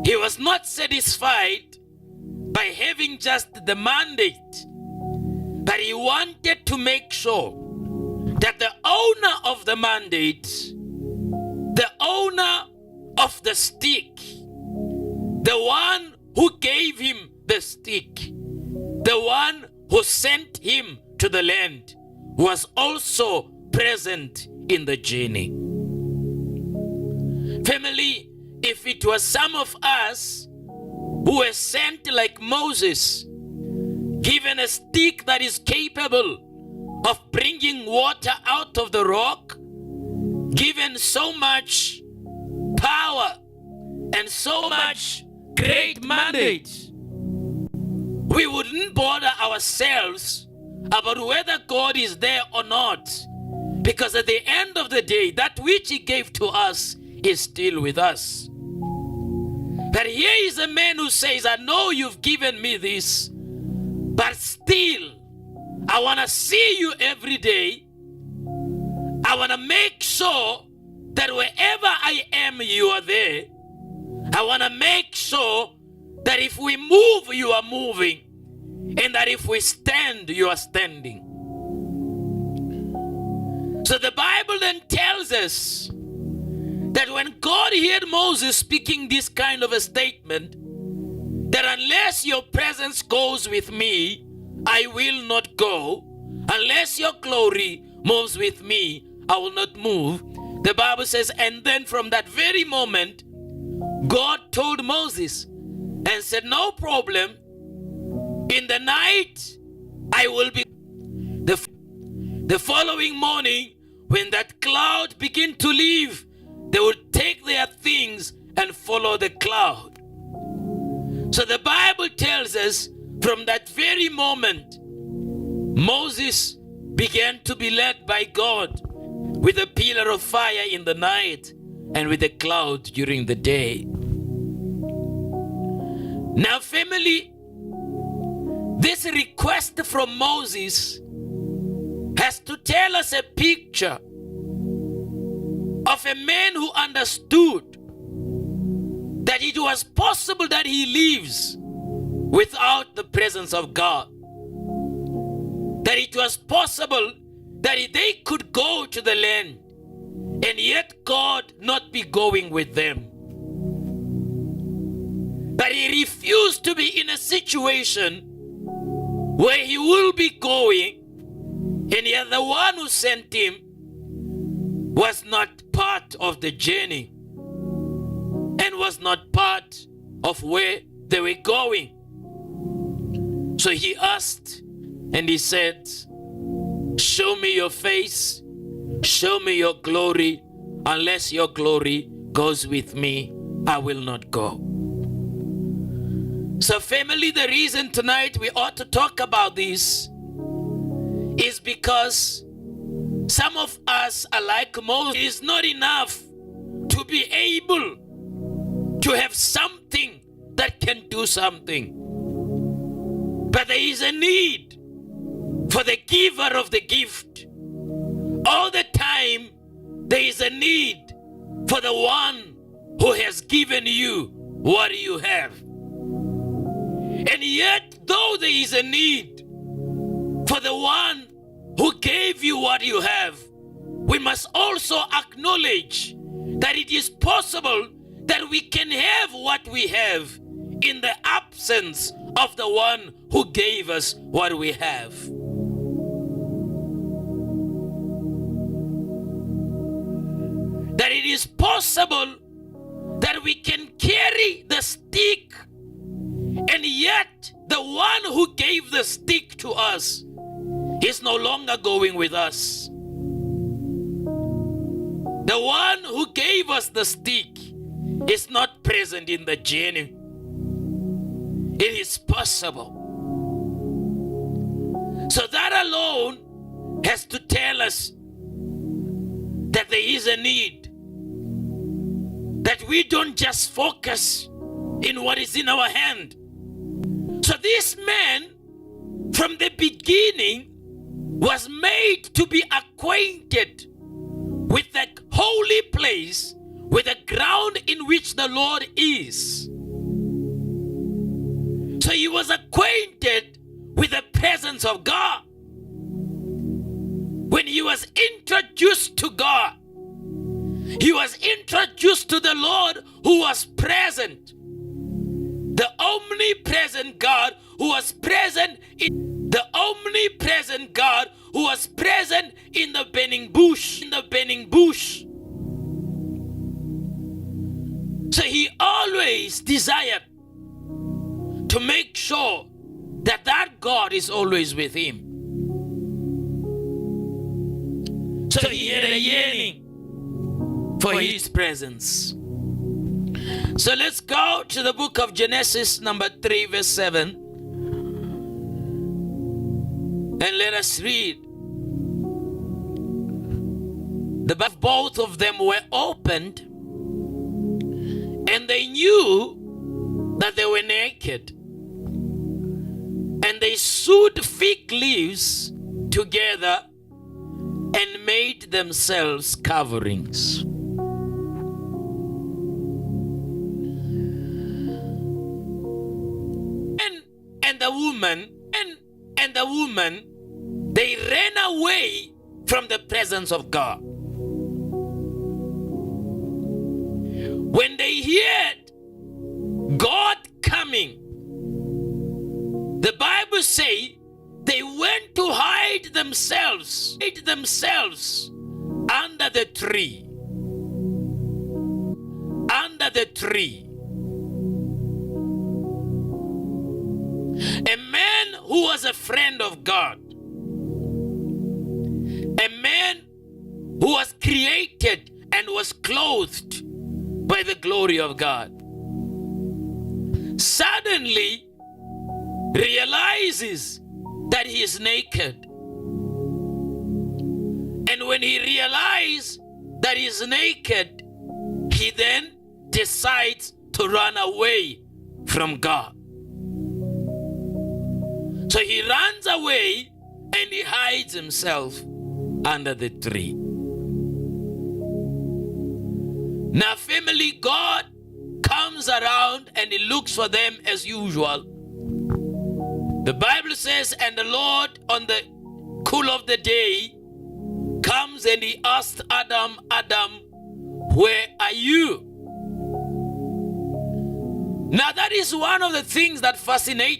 He was not satisfied by having just the mandate, but he wanted to make sure that the owner of the mandate, the owner of the stick, the one who gave him the stick, the one who sent him to the land, was also present in the journey. Family, if it was some of us who were sent like Moses, given a stick that is capable of bringing water out of the rock, given so much power and so much great mandate, we wouldn't bother ourselves about whether God is there or not, because at the end of the day, that which he gave to us is still with us. But here is a man who says, I know you've given me this, but still, I want to see you every day. I want to make sure that wherever I am, you are there. I want to make sure that if we move, you are moving, and that if we stand, you are standing. So the Bible then tells us that when God heard Moses speaking this kind of a statement, that unless your presence goes with me, I will not go. Unless your glory moves with me, I will not move. The Bible says, and then from that very moment, God told Moses and said, no problem. In the night, I will be. The following morning, when that cloud began to leave, they would take their things and follow the cloud. So the Bible tells us from that very moment, Moses began to be led by God with a pillar of fire in the night and with a cloud during the day. Now, family, this request from Moses has to tell us a picture of a man who understood that it was possible that he lives without the presence of God. That it was possible that they could go to the land and yet God not be going with them. But he refused to be in a situation where he will be going and yet the one who sent him was not part of the journey and was not part of where they were going. So he asked and he said, show me your face, show me your glory. Unless your glory goes with me, I will not go. So family, the reason tonight we ought to talk about this is because some of us are like Moses. It is not enough to be able to have something that can do something. But there is a need for the giver of the gift. All the time, there is a need for the one who has given you what you have. And yet, though there is a need for the one who gave you what you have, we must also acknowledge that it is possible that we can have what we have in the absence of the one who gave us what we have. That it is possible that we can carry the stick and yet the one who gave the stick to us is no longer going with us. The one who gave us the stick is not present in the journey. It is possible. So that alone has to tell us that there is a need, that we don't just focus in what is in our hand. So this man, from the beginning, was made to be acquainted with the holy place, with the ground in which the Lord is. was acquainted with the presence of God. When he was introduced to God, he was introduced to the Lord who was present. The omnipresent God who was present in the omnipresent God who was present in the burning bush. So he always desired to make sure that that God is always with him. So he had a yearning for his presence. So let's go to the book of Genesis number 3 verse 7. And let us read. Both of them were opened, and they knew that they were naked. And they sewed fig leaves together and made themselves coverings. And the woman, they ran away from the presence of God. When they heard God coming, the Bible says they went to hide themselves under the tree. Under the tree. A man who was a friend of God. A man who was created and was clothed by the glory of God. Suddenly realizes that he is naked. And when he realizes that he is naked, he then decides to run away from God. So he runs away and he hides himself under the tree. Now, family, God comes around and he looks for them as usual. The Bible says, and the Lord on the cool of the day comes and he asked Adam, Adam, where are you? Now, that is one of the things that fascinates